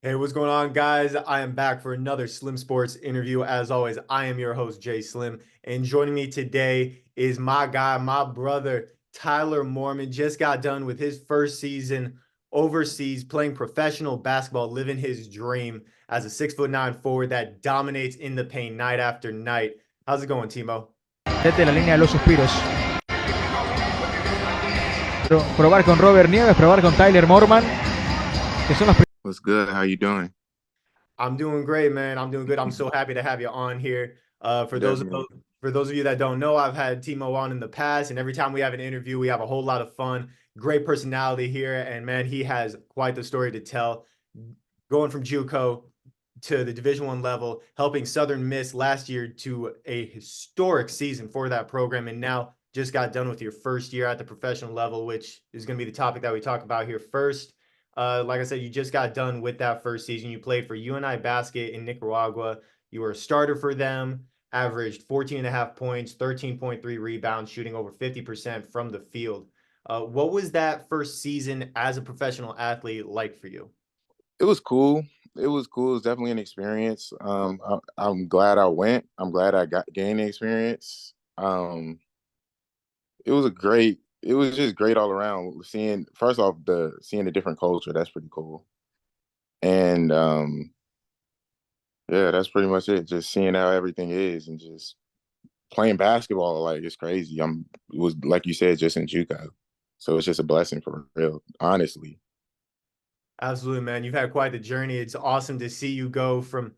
Hey, what's going on, guys? I am back for another Slim Sports interview. As always, I am your host, Jay Slim, and joining me today is my guy, my brother, Tyler Morman. Just got done with his first season overseas playing professional basketball, living his dream as a 6'9" forward that dominates in the paint night after night. How's it going, Timo? Desde la línea de los suspiros. Probar con Robert Nieves, probar con Tyler Morman, que son los What's good? How you doing? I'm doing great, man. I'm doing good. I'm so happy to have you on here. Definitely. For those of you that don't know, I've had Timo on in the past, and every time we have an interview, we have a whole lot of fun. Great personality here, and man, he has quite the story to tell. Going from JUCO to the Division I level, helping Southern Miss last year to a historic season for that program, and now just got done with your first year at the professional level, which is going to be the topic that we talk about here first. Like I said, you just got done with that first season. You played for UNI Basket in Nicaragua. You were a starter for them, averaged 14 and a half points, 13.3 rebounds, shooting over 50% from the field. What was that first season as a professional athlete like for you? It was cool. It was cool. It was definitely an experience. I'm glad I went. I'm glad I got gained the experience. It was a great. It was just great all around. Seeing first off seeing a different culture. That's pretty cool. And yeah, that's pretty much it. Just seeing how everything is and just playing basketball like it's crazy. It was like you said, just in JUCO, so it's just a blessing for real. Honestly. Absolutely, man. You've had quite the journey. It's awesome to see you go from,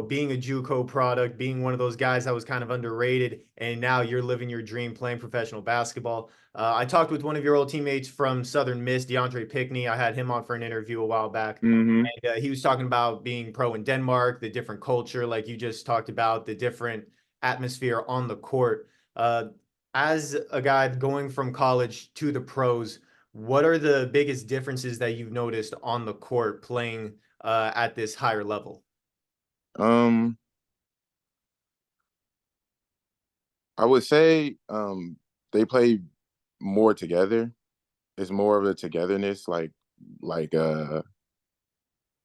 being a JUCO product, being one of those guys that was kind of underrated, and now you're living your dream playing professional basketball. I talked with one of your old teammates from Southern Miss, DeAndre Pickney. I had him on for an interview a while back, Hmm. and he was talking about being pro in Denmark, the different culture, like you just talked about, the different atmosphere on the court. As a guy going from college to the pros, what are the biggest differences that you've noticed on the court playing at this higher level? Um, I would say they play more together. It's more of a togetherness, like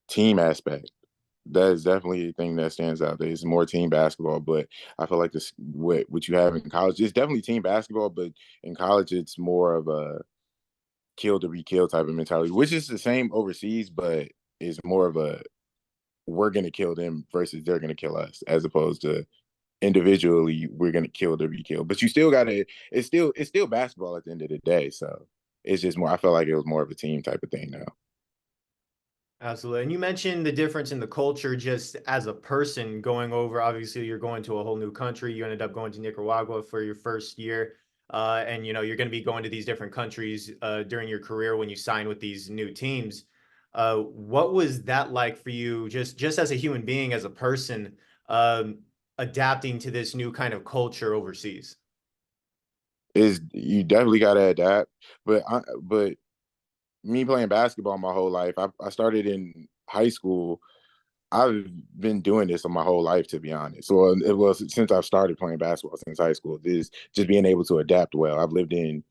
team aspect. That is definitely a thing that stands out. There's more team basketball, but I feel like this what you have in college. It's definitely team basketball, but in college it's more of a kill to be killed type of mentality, which is the same overseas, but it's more of a we're gonna kill them versus they're gonna kill us, as opposed to individually we're gonna kill to be killed. But you still gotta it's still basketball at the end of the day. So it's just more I felt like it was more of a team type of thing now. Absolutely. And you mentioned the difference in the culture just as a person going over. Obviously, you're going to a whole new country. You ended up going to Nicaragua for your first year. And you're going to be going to these different countries during your career when you sign with these new teams. What was that like for you, just as a human being, as a person, adapting to this new kind of culture overseas? Is you definitely gotta adapt. But me playing basketball my whole life, I started in high school. I've been doing this my whole life, to be honest. So it was since I've started playing basketball since high school. This just being able to adapt well. I've lived in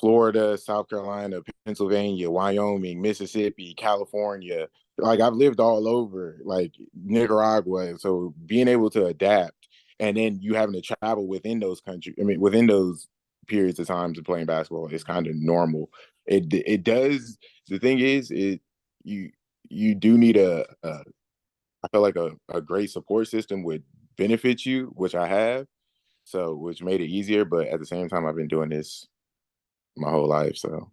Florida, South Carolina, Pennsylvania, Wyoming, Mississippi, California. Like I've lived all over, like Nicaragua. So being able to adapt and then you having to travel within those countries, I mean, within those periods of times of playing basketball is kind of normal. It does. The thing is, you you do need I feel like a great support system would benefit you, which I have. So which made it easier. But at the same time, I've been doing this my whole life. So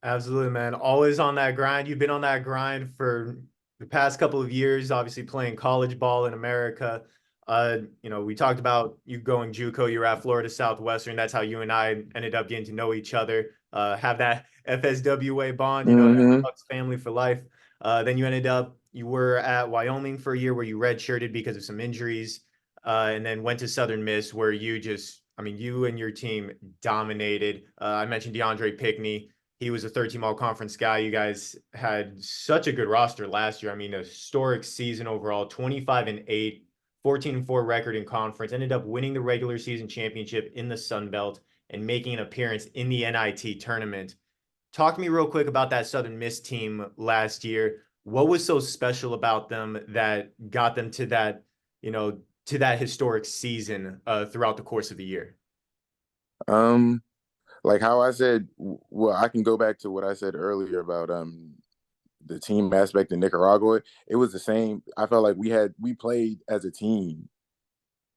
Absolutely, man. Always on that grind. You've been on that grind for the past couple of years, obviously playing college ball in America. We talked about you going JUCO, you're at Florida Southwestern. That's how you and I ended up getting to know each other, have that FSWA bond, that hmm Bucks family for life. Then you were at Wyoming for a year where you redshirted because of some injuries, and then went to Southern Miss where you and your team dominated. I mentioned DeAndre Pickney. He was a third-team all-conference guy. You guys had such a good roster last year. I mean, a historic season overall, 25-8, 14-4 record in conference. Ended up winning the regular season championship in the Sun Belt and making an appearance in the NIT tournament. Talk to me real quick about that Southern Miss team last year. What was so special about them that got them to that, to that historic season throughout the course of the year? Um, like how I said, well, I can go back to what I said earlier about the team aspect in Nicaragua. It was the same. I felt like we played as a team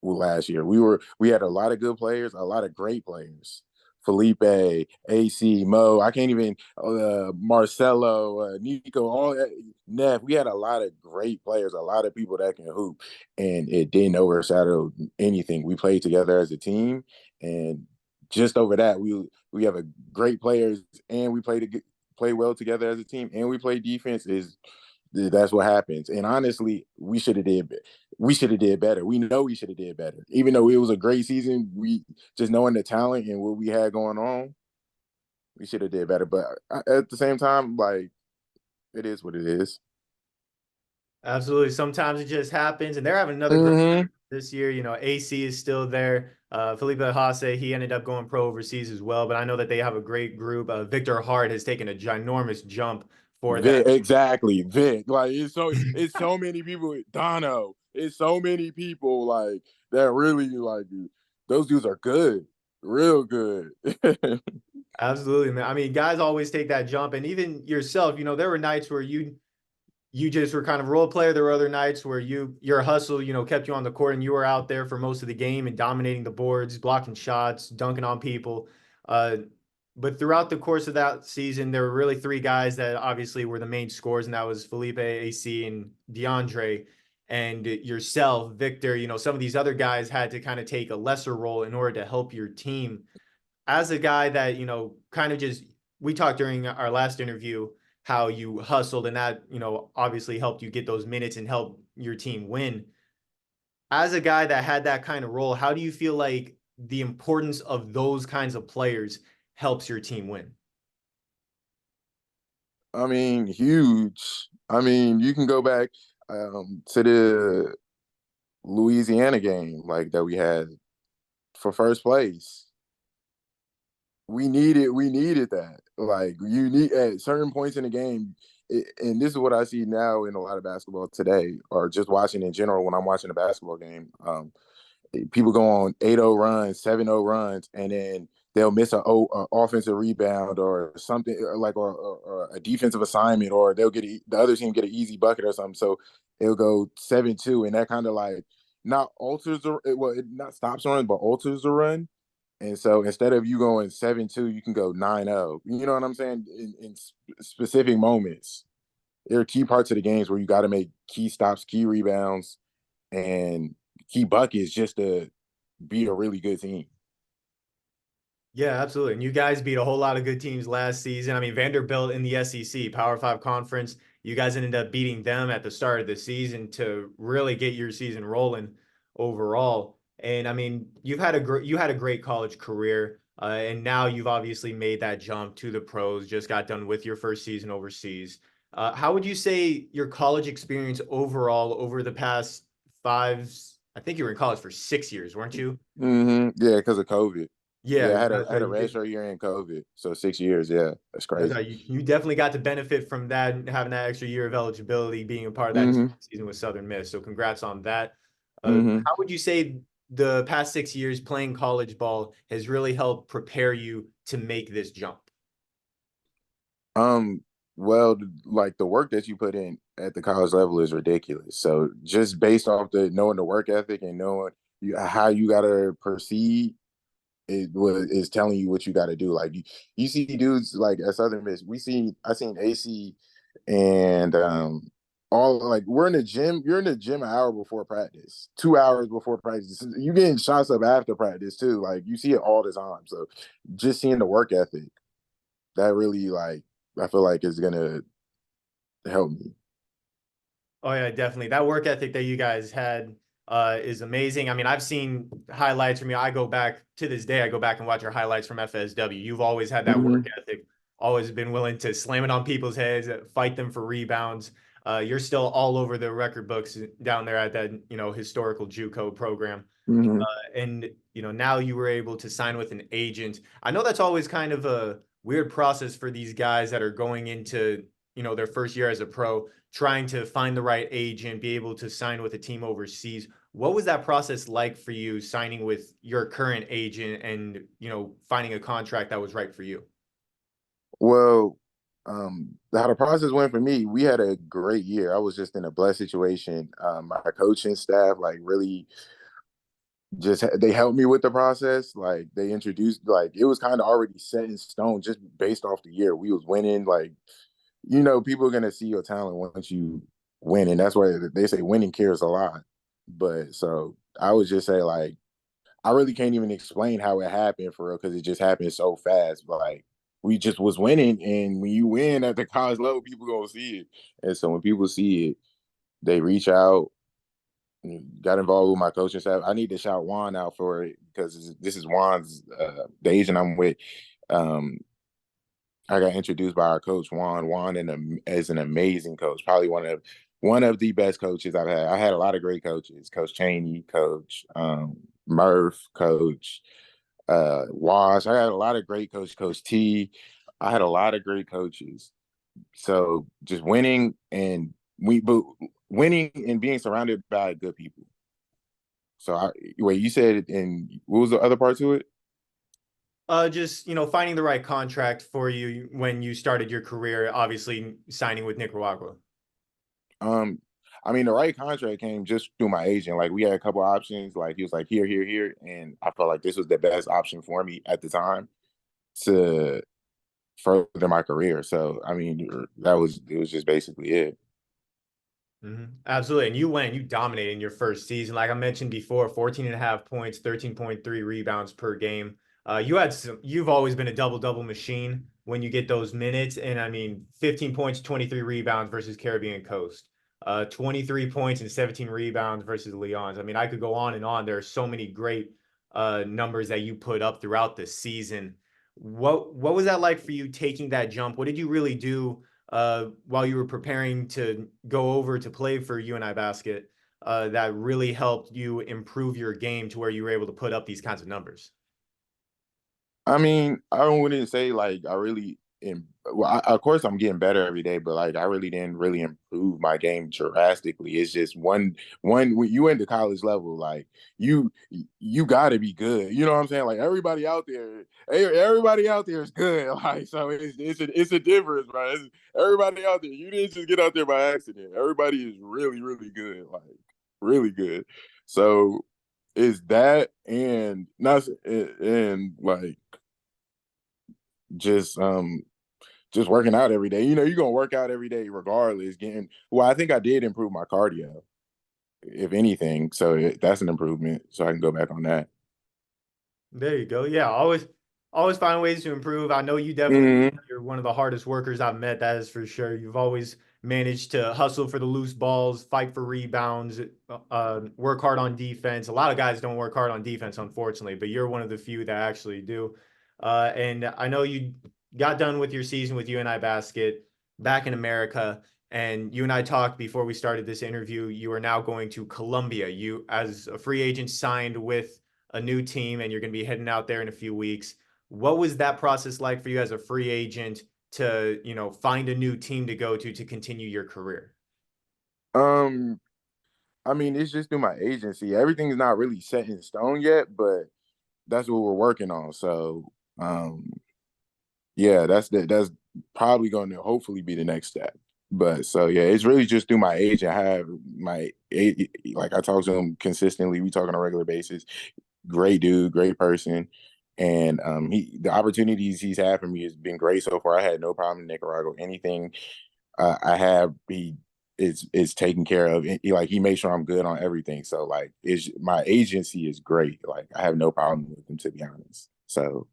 last year. We had a lot of good players, a lot of great players. Felipe, AC, Mo, I can't even Marcelo, Nico, all Neff. We had a lot of great players, a lot of people that can hoop, and it didn't overshadow anything. We played together as a team, and just over that, we have a great players, and we play well together as a team, and we play defense. Is That's what happens. And honestly, we should have did better. We know we should have did better. Even though it was a great season, we just knowing the talent and what we had going on, we should have did better. But at the same time, like it is what it is. Absolutely. Sometimes it just happens, and they're having another great Mm-hmm. this year. AC is still there. Felipe Haase, he ended up going pro overseas as well, but I know that they have a great group. Victor Hart has taken a ginormous jump for them. Vic, exactly. Vic. Like it's so many people. Dono. It's so many people like that really like those dudes are good. Real good. Absolutely, man. I mean, guys always take that jump, and even yourself, there were nights where you just were kind of role player. There were other nights where your hustle, kept you on the court and you were out there for most of the game and dominating the boards, blocking shots, dunking on people. Uh, but throughout the course of that season, there were really three guys that obviously were the main scorers, and that was Felipe, AC, and DeAndre. And yourself, Victor, some of these other guys had to kind of take a lesser role in order to help your team. As a guy that, kind of just, we talked during our last interview how you hustled and that, obviously helped you get those minutes and help your team win. As a guy that had that kind of role, how do you feel like the importance of those kinds of players helps your team win? I mean, huge. I mean, you can go back to the Louisiana game like that we had for first place. We needed that. Like you need at certain points in the game, and this is what I see now in a lot of basketball today, or just watching in general when I'm watching a basketball game. People go on 8-0 runs, 7-0 runs, and then they'll miss a offensive rebound or something like or a defensive assignment, or they'll the other team get an easy bucket or something. So it'll go 7-2, and that kind of like not alters the well, it not stops the run, but alters the run. And so instead of you going 7-2, you can go 9-0. You know what I'm saying? In specific moments, there are key parts of the games where you got to make key stops, key rebounds, and key buckets just to be a really good team. Yeah, absolutely. And you guys beat a whole lot of good teams last season. I mean, Vanderbilt in the SEC Power Five conference, you guys ended up beating them at the start of the season to really get your season rolling overall. And I mean, you had a great college career, and now you've obviously made that jump to the pros. Just got done with your first season overseas. How would you say your college experience overall over the past five? I think you were in college for 6 years, weren't you? Yeah, because of COVID. Yeah, Yeah, that's I had right. a You did. redshirt year in COVID, so 6 years. Yeah, that's That's crazy. right. You definitely got to benefit from that and having that extra year of eligibility, being a part of that hmm season with Southern Miss. So congrats on that. hmm How would you say the past 6 years playing college ball has really helped prepare you to make this jump? Um, well, like the work that you put in at the college level is ridiculous. So just based off the knowing the work ethic and knowing how you gotta proceed, is telling you what you got to do. Like you see dudes like at Southern Miss, I seen AC and all like we're in the gym. You're in the gym an hour before practice, 2 hours before practice. You getting shots up after practice too. Like you see it all the time. So just seeing the work ethic that really like I feel like is gonna help me. Oh yeah, definitely. That work ethic that you guys had is amazing. I mean, I've seen highlights from you. I go back to this day. I go back and watch your highlights from FSW. You've always had that work hmm ethic. Always been willing to slam it on people's heads, fight them for rebounds. You're still all over the record books down there at that historical JUCO program. hmm And now you were able to sign with an agent. I know that's always kind of a weird process for these guys that are going into their first year as a pro, trying to find the right agent, be able to sign with a team overseas. What was that process like for you signing with your current agent and, finding a contract that was right for you? Well, how the process went for me, we had a great year. I was just in a blessed situation. My coaching staff, like, really just they helped me with the process. Like, they introduced, like, it was kind of already set in stone just based off the year. We was winning. Like, people are gonna see your talent once you win, and that's why they say winning cares a lot. But so I would just say, like, I really can't even explain how it happened for real, because it just happened so fast. But, like, we just was winning, and when you win at the college level, people gonna see it. And so when people see it, they reach out. Got involved with my coaching staff. I need to shout Juan out for it, because this is Juan's the agent I'm with. Um, I got introduced by our coach Juan. Juan is an amazing coach, probably one of the best coaches I've had. I had a lot of great coaches: Coach Cheney, Coach Murph, Coach Wash. I had a lot of great coaches. Coach T. I had a lot of great coaches. So just winning and being surrounded by good people. So wait, you said, and what was the other part to it? Just, finding the right contract for you when you started your career, obviously signing with Nicaragua. Um, I mean, the right contract came just through my agent. Like, we had a couple options. Like, he was like, here, here, here, and I felt like this was the best option for me at the time to further my career. So, I mean, it was just basically it. Absolutely. And you dominated in your first season. Like I mentioned before, 14 and a half points, 13.3 rebounds per game. You've always been a double-double machine when you get those minutes. And I mean, 15 points, 23 rebounds versus Caribbean Coast. 23 points and 17 rebounds versus Leons. I mean, I could go on and on. There are so many great numbers that you put up throughout the season. What was that like for you taking that jump? What did you really do while you were preparing to go over to play for UNI Basket that really helped you improve your game to where you were able to put up these kinds of numbers? I mean, I wouldn't say like I really well, of course I'm getting better every day, but like I really didn't really improve my game drastically. It's just one when you into college level, like you got to be good. You know what I'm saying? Like, everybody out there is good. Like, so it's a difference, right? Everybody out there, you didn't just get out there by accident. Everybody is really really good, like really good. So is that, and not, and like just just working out every day. You're gonna work out every day regardless. I think I did improve my cardio, if anything. So that's an improvement. So I can go back on that. There you go. Yeah, always find ways to improve. I know you definitely Hmm. you're one of the hardest workers I've met, that is for sure. You've always managed to hustle for the loose balls, fight for rebounds, work hard on defense. A lot of guys don't work hard on defense, unfortunately, but you're one of the few that actually do. And I know you got done with your season with UNI Basket back in America, and you and I talked before we started this interview. You are now going to Colombia. You, as a free agent, signed with a new team and you're going to be heading out there in a few weeks. What was that process like for you as a free agent to, find a new team to go to continue your career? Um, I mean, it's just through my agency. Everything's not really set in stone yet, but that's what we're working on. So, yeah, that's probably going to hopefully be the next step. But so yeah, it's really just through my agent. I have like I talk to him consistently. We talk on a regular basis. Great dude, great person, and the opportunities he's had for me has been great so far. I had no problem in Nicaragua. Anything I have, he is taken care of. He makes sure I'm good on everything. So like, it's my agency is great. Like, I have no problem with him, to be honest. So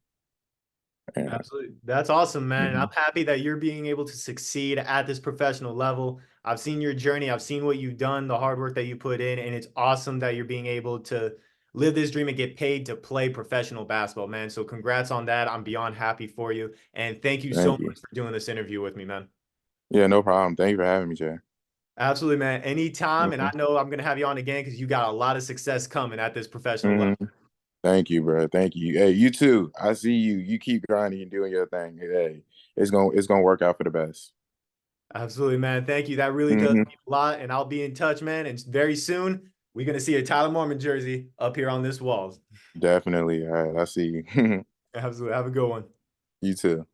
yeah. Absolutely. That's awesome, man. And I'm Mhm. happy that you're being able to succeed at this professional level. I've seen your journey, I've seen what you've done, the hard work that you put in, and it's awesome that you're being able to live this dream and get paid to play professional basketball, man. So congrats on that. I'm beyond happy for you. And thank you so Thank you. much for doing this interview with me, man. Yeah, no problem. Thank you for having me, Jay. Absolutely, man. Anytime. And I Hmm. know I'm going to have you on again because you got a lot of success coming at this professional Hmm. level. Thank you, bro. Thank you. Hey, you too. I see you. You keep grinding and doing your thing. Hey, it's gonna work out for the best. Absolutely, man. Thank you. That really does Hmm. mean a lot. And I'll be in touch, man. And very soon, we're going to see a Tyler Morman jersey up here on this walls. Definitely. All right, I see you. Absolutely. Have a good one. You too.